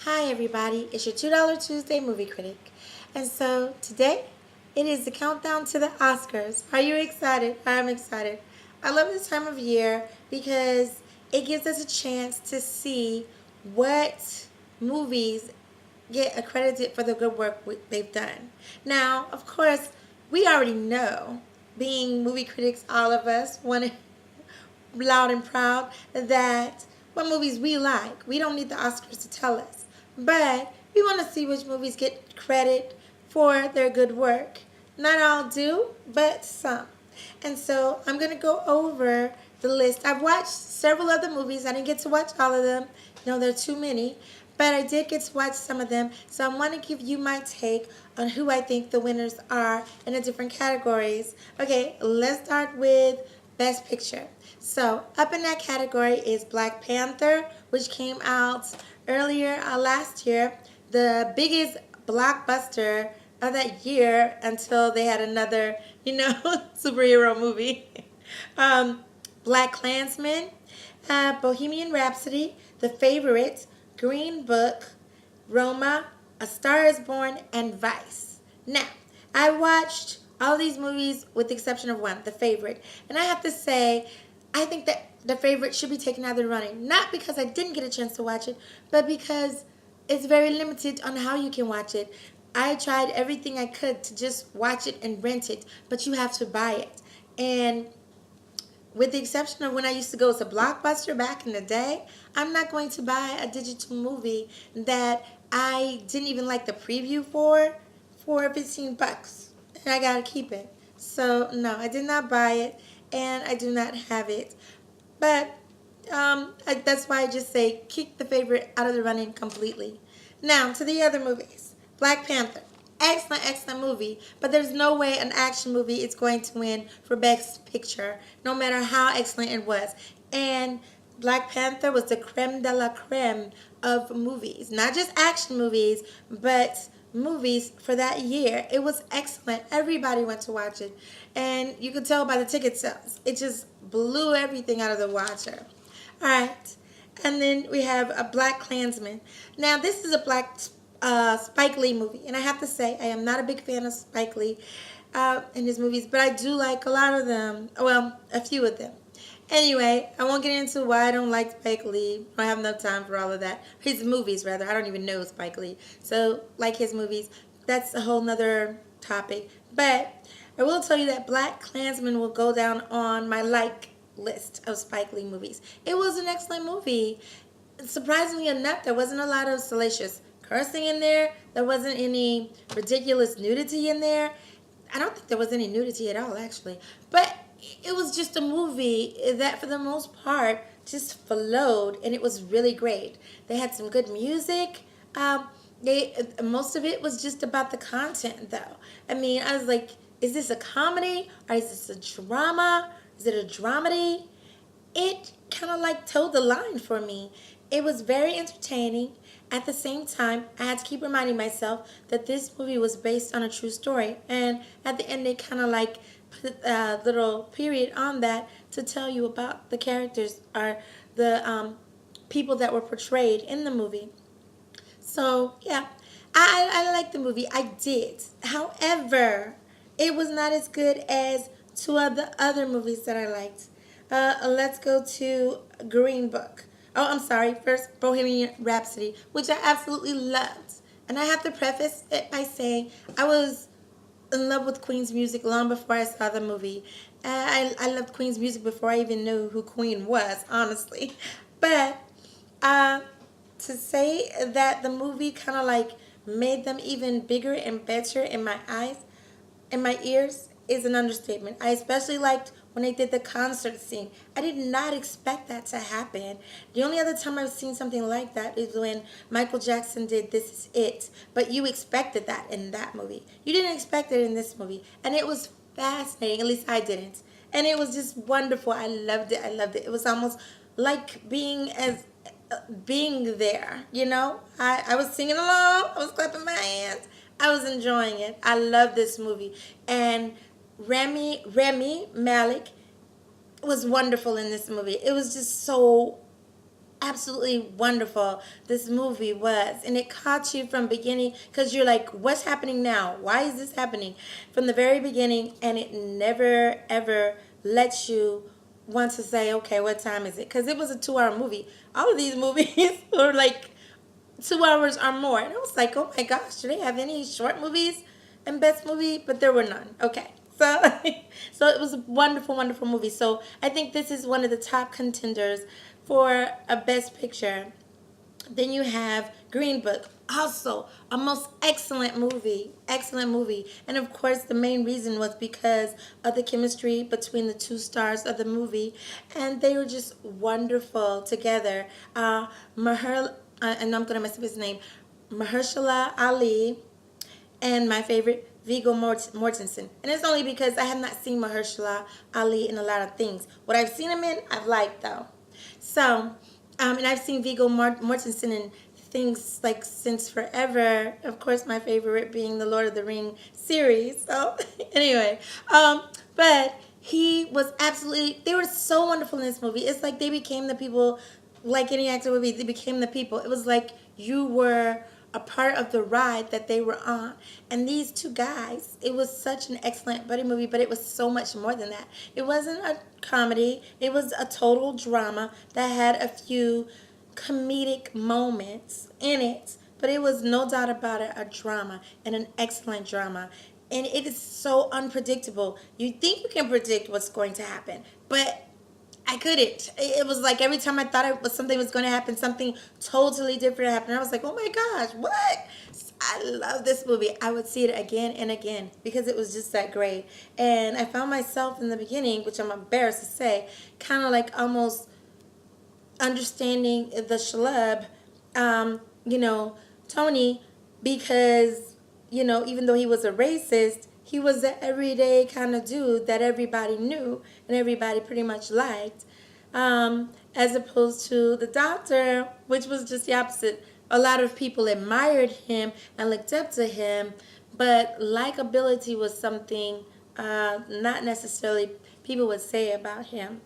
Hi everybody, it's your $2 Tuesday movie critic. And so today it is the countdown to the Oscars. Are you excited? I'm excited. I love this time of year because it gives us a chance to see what movies get accredited for the good work they've done. Now, of course, we already know, being movie critics, all of us want to loud and proud that what movies we like. We don't need the Oscars to tell us. But we want to see which movies get credit for their good work. Not all do, but some. And so I'm going to go over the list. I've watched several other movies. I didn't get to watch all of them. No, there are too many. But I did get to watch some of them. So I want to give you my take on who I think the winners are in the different categories. Okay, let's start with Best Picture. So up in that category is Black Panther, which came out earlier last year, the biggest blockbuster of that year until they had another, superhero movie. um, Black Klansman, Bohemian Rhapsody, The Favorite, Green Book, Roma, A Star is Born, and Vice. Now, I watched all these movies with the exception of one, The Favorite. And I have to say, I think that The Favorite should be taken out of the running. Not because I didn't get a chance to watch it, but because it's very limited on how you can watch it. I tried everything I could to just watch it and rent it, but you have to buy it. And with the exception of when I used to go to Blockbuster back in the day, I'm not going to buy a digital movie that I didn't even like the preview for 15 bucks. And I gotta keep it. So no, I did not buy it and I do not have it. But that's why I just say kick The Favorite out of the running completely. Now to the other movies. Black Panther. Excellent, excellent movie. But there's no way an action movie is going to win for Best Picture, no matter how excellent it was. And Black Panther was the creme de la creme of movies. Not just action movies, but movies for that year. It was excellent. Everybody went to watch it. And you could tell by the ticket sales. It just blew everything out of the water. All right. And then we have a Black Klansman. Now, this is a Black Spike Lee movie. And I have to say, I am not a big fan of Spike Lee in his movies, but I do like a lot of them. Well, a few of them. Anyway, I won't get into why I don't like Spike Lee. I don't have enough time for all of that. His movies, rather. I don't even know Spike Lee. So, like his movies, that's a whole nother topic. But I will tell you that Black Klansman will go down on my like list of Spike Lee movies. It was an excellent movie. Surprisingly enough, there wasn't a lot of salacious cursing in there. There wasn't any ridiculous nudity in there. I don't think there was any nudity at all, actually. But it was just a movie that, for the most part, just flowed, and it was really great. They had some good music. Most of it was just about the content, though. I mean, I was like, is this a comedy or is this a drama? Is it a dramedy? It kind of like towed the line for me. It was very entertaining. At the same time, I had to keep reminding myself that this movie was based on a true story. And at the end, they kind of like put a little period on that to tell you about the characters or the people that were portrayed in the movie. So, yeah, I liked the movie. I did. However, it was not as good as two of the other movies that I liked. Let's go to Green Book. Oh, I'm sorry. First, Bohemian Rhapsody, which I absolutely loved. And I have to preface it by saying I was in love with Queen's music long before I saw the movie. I loved Queen's music before I even knew who Queen was, honestly. But uh, to say that the movie kind of like made them even bigger and better in my eyes, in my ears, is an understatement. I especially liked when they did the concert scene. I did not expect that to happen. The only other time I've seen something like that is when Michael Jackson did This Is It. But you expected that in that movie. You didn't expect it in this movie. And it was fascinating. At least I didn't. And it was just wonderful. I loved it. I loved it. It was almost like being there, you know. I was singing along, I was clapping my hands, I was enjoying it. I love this movie. And Remy Malik was wonderful in this movie. It was just so absolutely wonderful this movie was, and it caught you from beginning because you're like, what's happening now, why is this happening, from the very beginning, and it never ever lets you want to say, okay, what time is it, because it was a 2 hour movie. All of these movies were like 2 hours or more, and I was like, oh my gosh, do they have any short movies and best movie? But there were none. Okay, so so it was a wonderful, wonderful movie. So I think this is one of the top contenders for a best picture. Then you have Green Book, also a most excellent movie. And of course, the main reason was because of the chemistry between the two stars of the movie, and they were just wonderful together. And I'm gonna mess up his name, Mahershala Ali, and my favorite, Viggo Mortensen. And it's only because I have not seen Mahershala Ali in a lot of things. What I've seen him in, I've liked though. So, and I've seen Viggo Mortensen in things like since forever. Of course, my favorite being the Lord of the Ring series. So, anyway, but he was absolutely, they were so wonderful in this movie. It's like they became the people, like any actor would be, they became the people. It was like you were a part of the ride that they were on. And these two guys, it was such an excellent buddy movie, but it was so much more than that. It wasn't a comedy, it was a total drama that had a few comedic moments in it, but it was no doubt about it a drama, and an excellent drama. And it is so unpredictable. You think you can predict what's going to happen, but I couldn't. It was like every time I thought something was going to happen, something totally different happened. I was like, oh my gosh, what? I love this movie. I would see it again and again because it was just that great. And I found myself in the beginning, which I'm embarrassed to say, kind of like almost understanding the schlub, you know, Tony, because, you know, even though he was a racist, he was the everyday kind of dude that everybody knew and everybody pretty much liked, as opposed to the doctor, which was just the opposite. A lot of people admired him and looked up to him, but likability was something not necessarily people would say about him.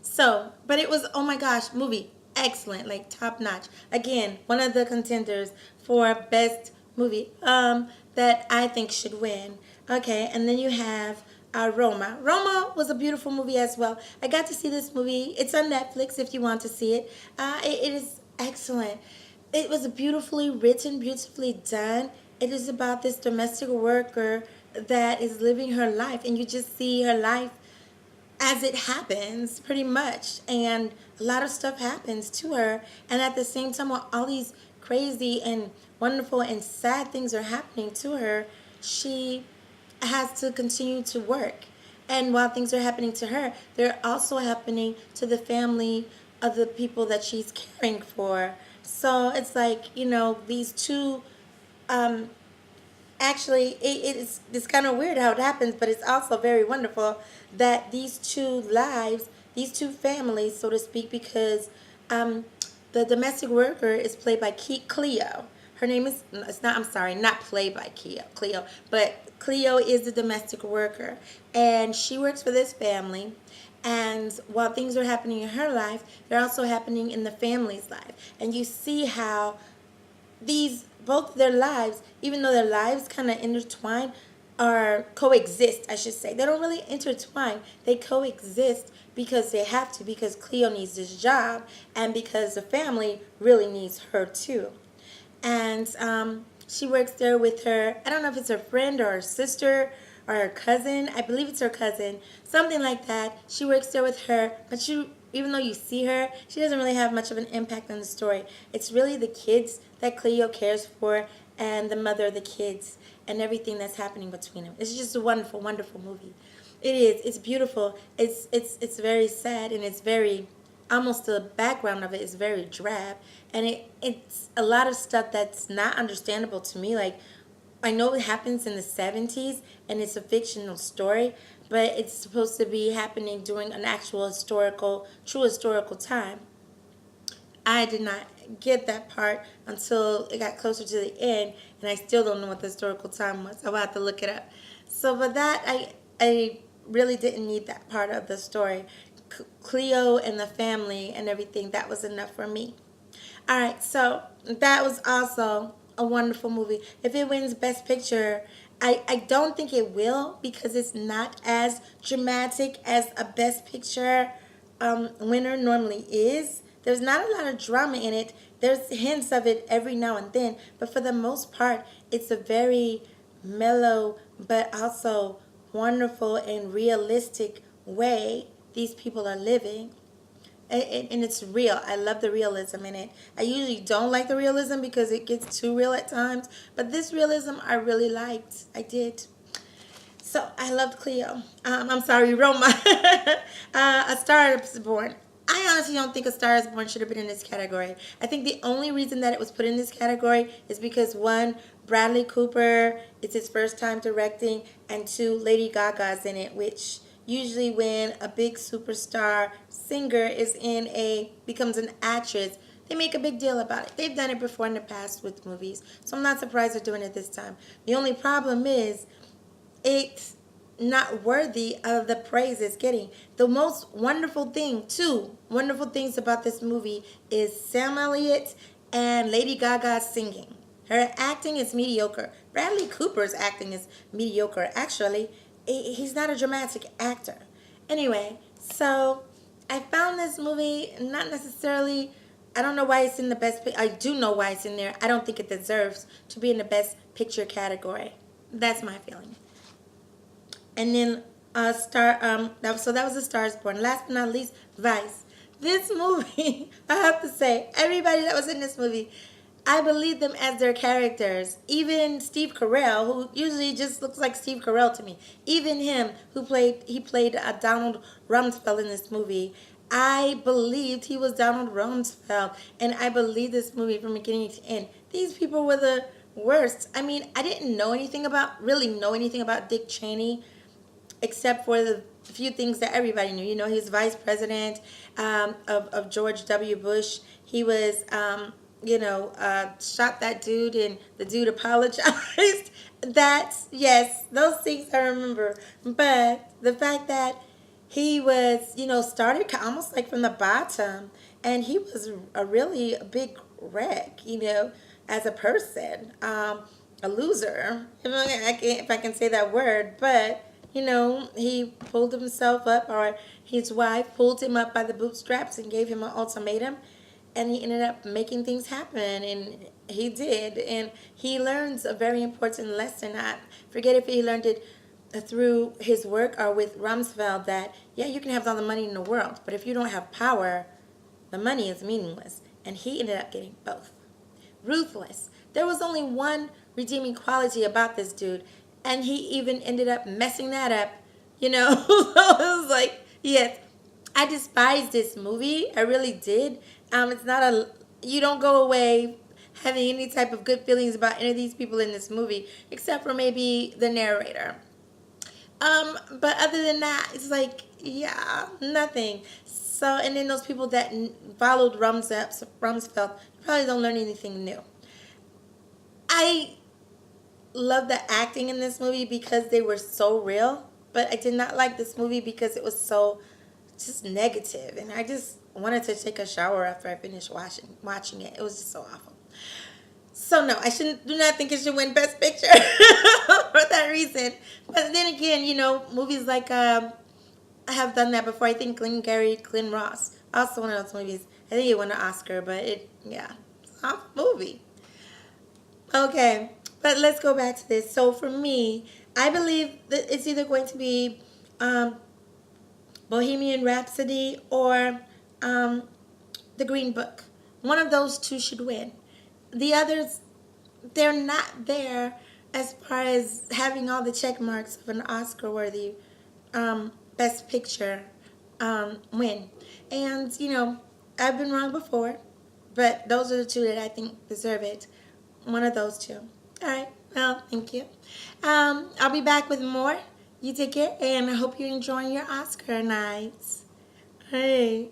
So, but it was, oh my gosh, movie excellent, like top notch. Again, one of the contenders for best movie that I think should win. Okay, and then you have Roma. Roma was a beautiful movie as well. I got to see this movie. It's on Netflix if you want to see it. It is excellent. It was beautifully written, beautifully done. It is about this domestic worker that is living her life, and you just see her life as it happens pretty much, and a lot of stuff happens to her, and at the same time while all these crazy and wonderful and sad things are happening to her, she has to continue to work. And while things are happening to her, they're also happening to the family of the people that she's caring for. So it's like, you know, these two, um, actually it's kind of weird how it happens, but it's also very wonderful that these two lives, these two families, so to speak, because the domestic worker is played by Cleo. Her name is, it's not, I'm sorry, not played by Cleo, but Cleo is the domestic worker, and she works for this family. And while things are happening in her life, they're also happening in the family's life. And you see how these, both their lives, even though their lives kind of intertwine, or coexist, I should say. They don't really intertwine. They coexist because they have to, because Cleo needs this job, and because the family really needs her too. And she works there with her, I don't know if it's her friend or her sister or her cousin. I believe it's her cousin, something like that. She works there with her, but she, even though you see her, she doesn't really have much of an impact on the story. It's really the kids that Cleo cares for, and the mother of the kids, and everything that's happening between them. It's just a wonderful, wonderful movie. It is. It's beautiful. It's very sad, and it's very, almost the background of it is very drab, and it's a lot of stuff that's not understandable to me. Like, I know it happens in the 70s, and it's a fictional story, but it's supposed to be happening during an actual historical, true historical time. I did not get that part until it got closer to the end, and I still don't know what the historical time was. I will have to look it up. So for that, I really didn't need that part of the story. Cleo and the family and everything, that was enough for me. All right, so that was also a wonderful movie. If it wins Best Picture, I don't think it will because it's not as dramatic as a Best Picture winner normally is. There's not a lot of drama in it. There's hints of it every now and then, but for the most part, it's a very mellow but also wonderful and realistic way these people are living. And it's real. I love the realism in it. I usually don't like the realism because it gets too real at times, but this realism I really liked. I did. So I loved Cleo. I'm sorry, Roma. A Star is Born. I honestly don't think A Star is Born should have been in this category. I think the only reason that it was put in this category is because one, Bradley Cooper, it's his first time directing, and two, Lady Gaga's in it, which usually when a big superstar singer becomes an actress, they make a big deal about it. They've done it before in the past with movies, so I'm not surprised they're doing it this time. The only problem is it's not worthy of the praise it's getting. The most wonderful thing, two wonderful things about this movie is Sam Elliott and Lady Gaga singing. Her acting is mediocre. Bradley Cooper's acting is mediocre. Actually, he's not a dramatic actor. Anyway, so I found this movie not necessarily. I don't know why it's in the best. I do know why it's in there. I don't think it deserves to be in the best picture category. That's my feeling. And then so that was A Star is Born. Last but not least, Vice. This movie, I have to say, everybody that was in this movie, I believe them as their characters. Even Steve Carell, who usually just looks like Steve Carell to me. Even him, he played Donald Rumsfeld in this movie. I believed he was Donald Rumsfeld, and I believed this movie from beginning to end. These people were the worst. I mean, I didn't really know anything about Dick Cheney, except for the few things that everybody knew. You know, he's vice president of George W. Bush. He was, shot that dude and the dude apologized. Yes, those things I remember. But the fact that he was, started almost like from the bottom, and he was a really big wreck, as a person, a loser, if I can say that word, but he pulled himself up, or his wife pulled him up by the bootstraps and gave him an ultimatum, and he ended up making things happen, and he did, and he learns a very important lesson. I forget if he learned it through his work or with Rumsfeld, that, yeah, you can have all the money in the world, but if you don't have power, the money is meaningless, and he ended up getting both. Ruthless. There was only one redeeming quality about this dude, and he even ended up messing that up, So it was like, yes, I despise this movie. I really did. It's not you don't go away having any type of good feelings about any of these people in this movie, except for maybe the narrator. But other than that, it's like, yeah, nothing. So, and then those people that followed Rumsfeld probably don't learn anything new. I love the acting in this movie because they were so real, but I did not like this movie because it was so just negative, and I just wanted to take a shower after I finished watching it. It was just so awful. So no, do not think it should win Best Picture for that reason. But then again, movies like I have done that before. I think Glenn Ross, also one of those movies. I think it won an Oscar, but it's an awful movie. Okay, but let's go back to this. So for me, I believe that it's either going to be Bohemian Rhapsody or The Green Book. One of those two should win. The others, they're not there as far as having all the check marks of an Oscar-worthy Best Picture win. And, I've been wrong before, but those are the two that I think deserve it. One of those two. All right. Well, thank you. I'll be back with more. You take care, and I hope you're enjoying your Oscar nights. Hey.